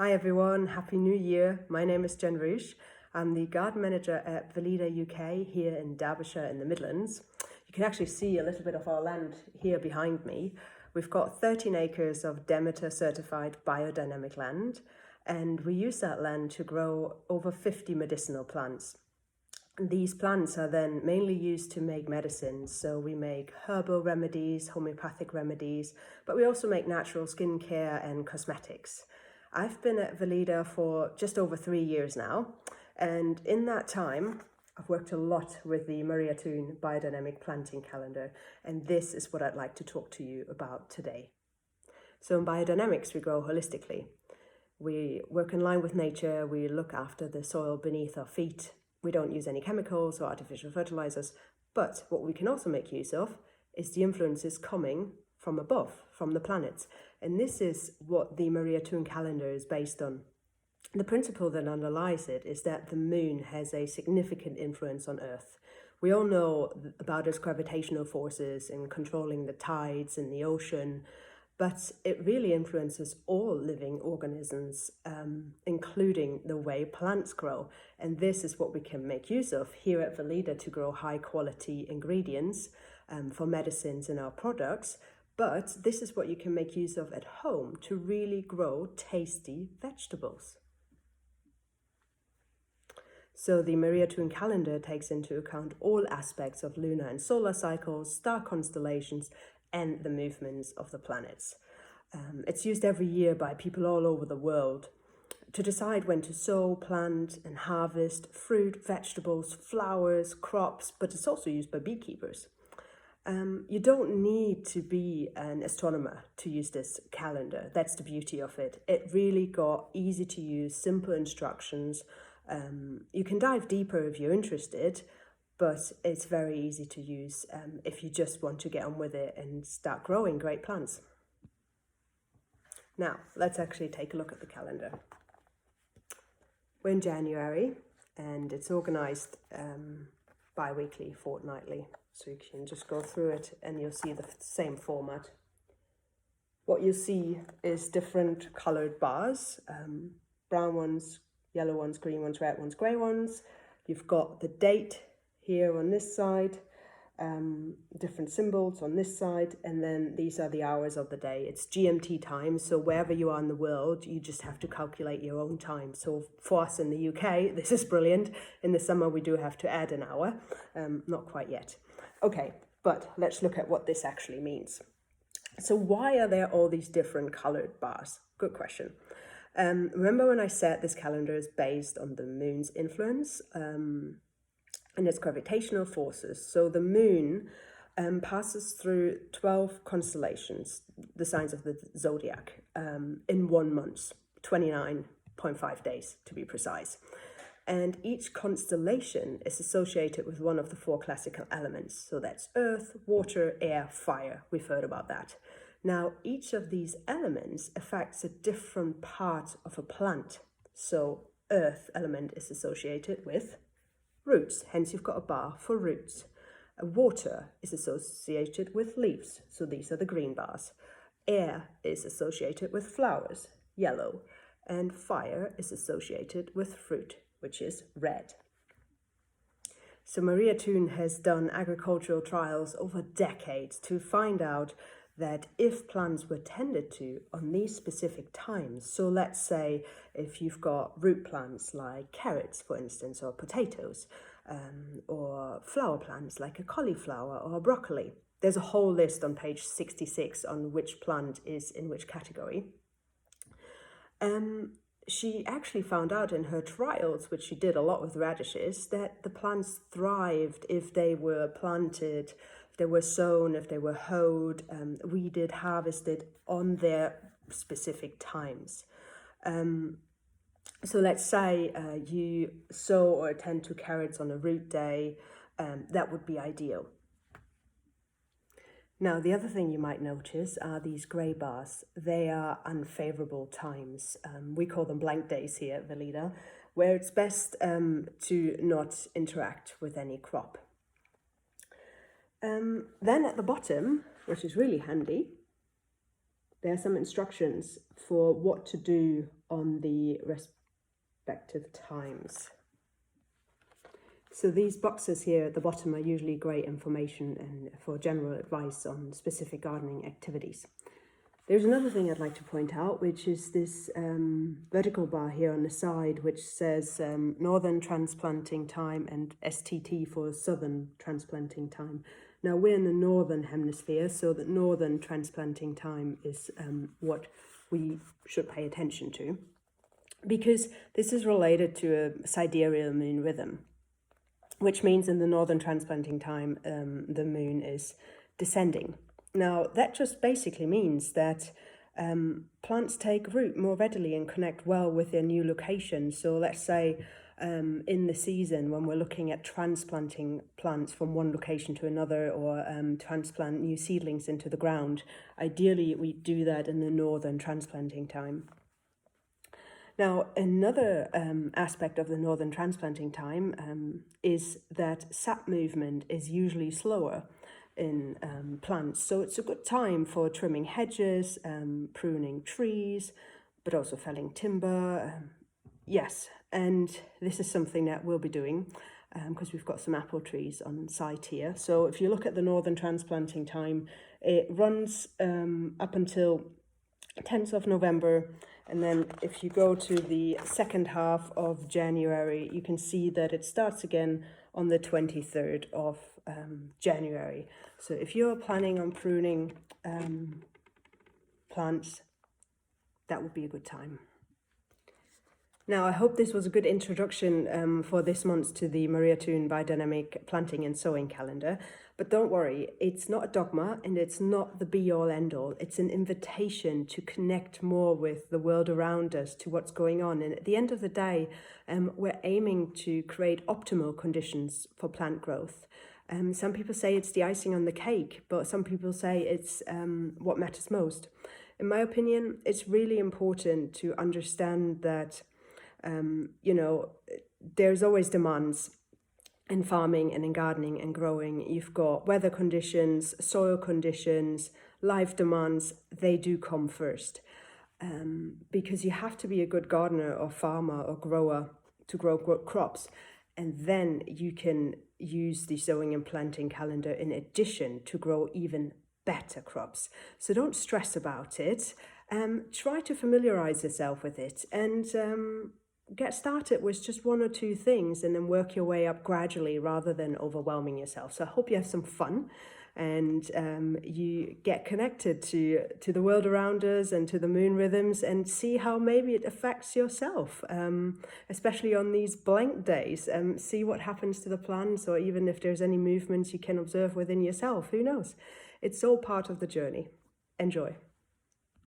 Hi everyone, Happy New Year. My name is Jen Ruge. I'm the garden manager at Weleda UK here in Derbyshire in the Midlands. You can actually see a little bit of our land here behind me. We've got 13 acres of Demeter certified biodynamic land, and we use that land to grow over 50 medicinal plants. These plants are then mainly used to make medicines. So we make herbal remedies, homeopathic remedies, but we also make natural skincare and cosmetics. I've been at Weleda for just over 3 years now, and in that time I've worked a lot with the Thun Biodynamic Planting Calendar, and this is what I'd like to talk to you about today. So in biodynamics we grow holistically. We work in line with nature, we look after the soil beneath our feet, we don't use any chemicals or artificial fertilizers, but what we can also make use of is the influences coming from above, from the planets. And this is what the Thun calendar is based on. The principle that underlies it is that the moon has a significant influence on Earth. We all know about its gravitational forces in controlling the tides in the ocean, but it really influences all living organisms, including the way plants grow. And this is what we can make use of here at Weleda to grow high quality ingredients for medicines in our products. But this is what you can make use of at home to really grow tasty vegetables. So the Thun calendar takes into account all aspects of lunar and solar cycles, star constellations, and the movements of the planets. It's used every year by people all over the world to decide when to sow, plant, and harvest fruit, vegetables, flowers, crops, but it's also used by beekeepers. You don't need to be an astronomer to use this calendar. That's the beauty of it. It really got easy to use, simple instructions. You can dive deeper if you're interested, but it's very easy to use if you just want to get on with it and start growing great plants. Now, let's actually take a look at the calendar. We're in January, and it's organized bi-weekly, fortnightly. So you can just go through it and you'll see the same format. What you see is different colored bars, brown ones, yellow ones, green ones, red ones, grey ones. You've got the date here on this side, different symbols on this side, and then these are the hours of the day. It's GMT time, so wherever you are in the world, you just have to calculate your own time. So for us in the UK, this is brilliant. In the summer, we do have to add an hour, not quite yet. Okay, but let's look at what this actually means. So why are there all these different colored bars? Good question. Remember when I said this calendar is based on the moon's influence and its gravitational forces? So the moon passes through 12 constellations, the signs of the zodiac, in 1 month, 29.5 days to be precise. And each constellation is associated with one of the 4 classical elements. So that's earth, water, air, fire. We've heard about that. Now, each of these elements affects a different part of a plant. So earth element is associated with roots, hence you've got a bar for roots. Water is associated with leaves, so these are the green bars. Air is associated with flowers, yellow. And fire is associated with fruit, which is red. So Thun has done agricultural trials over decades to find out that if plants were tended to on these specific times, so let's say if you've got root plants like carrots, for instance, or potatoes, or flower plants like a cauliflower or a broccoli. There's a whole list on page 66 on which plant is in which category. She actually found out in her trials, which she did a lot with radishes, that the plants thrived if they were planted, if they were sown, if they were hoed, weeded, harvested on their specific times. So let's say you sow or attend to carrots on a root day, that would be ideal. Now, the other thing you might notice are these grey bars. They are unfavourable times. We call them blank days here at Weleda, where it's best to not interact with any crop. Then at the bottom, which is really handy, there are some instructions for what to do on the respective times. So these boxes here at the bottom are usually great information and for general advice on specific gardening activities. There's another thing I'd like to point out, which is this vertical bar here on the side, which says northern transplanting time and STT for southern transplanting time. Now we're in the northern hemisphere, so that northern transplanting time is what we should pay attention to, because this is related to a sidereal moon rhythm, which means in the northern transplanting time the moon is descending. Now, that just basically means that plants take root more readily and connect well with their new location. So let's say in the season when we're looking at transplanting plants from one location to another, or transplant new seedlings into the ground, ideally we do that in the northern transplanting time. Now, another aspect of the northern transplanting time is that sap movement is usually slower in plants, so it's a good time for trimming hedges, pruning trees, but also felling timber. Yes, and this is something that we'll be doing because we've got some apple trees on site here. So if you look at the northern transplanting time, it runs up until 10th of November, and then if you go to the second half of January, you can see that it starts again on the 23rd of January. So if you're planning on pruning plants, that would be a good time. Now, I hope this was a good introduction for this month to the Maria Thun Biodynamic Planting and Sowing Calendar. But don't worry, it's not a dogma and it's not the be-all end-all. It's an invitation to connect more with the world around us, to what's going on. And at the end of the day, we're aiming to create optimal conditions for plant growth. Some people say it's the icing on the cake, but some people say it's what matters most. In my opinion, it's really important to understand that there's always demands in farming and in gardening and growing. You've got weather conditions, soil conditions, life demands. They do come first because you have to be a good gardener or farmer or grower to grow crops. And then you can use the sowing and planting calendar in addition to grow even better crops. So don't stress about it. Try to familiarize yourself with it and get started with just one or two things and then work your way up gradually rather than overwhelming yourself. So I hope you have some fun and you get connected to the world around us and to the moon rhythms and see how maybe it affects yourself, especially on these blank days. See what happens to the plants, or even if there's any movements you can observe within yourself. Who knows? It's all part of the journey. Enjoy.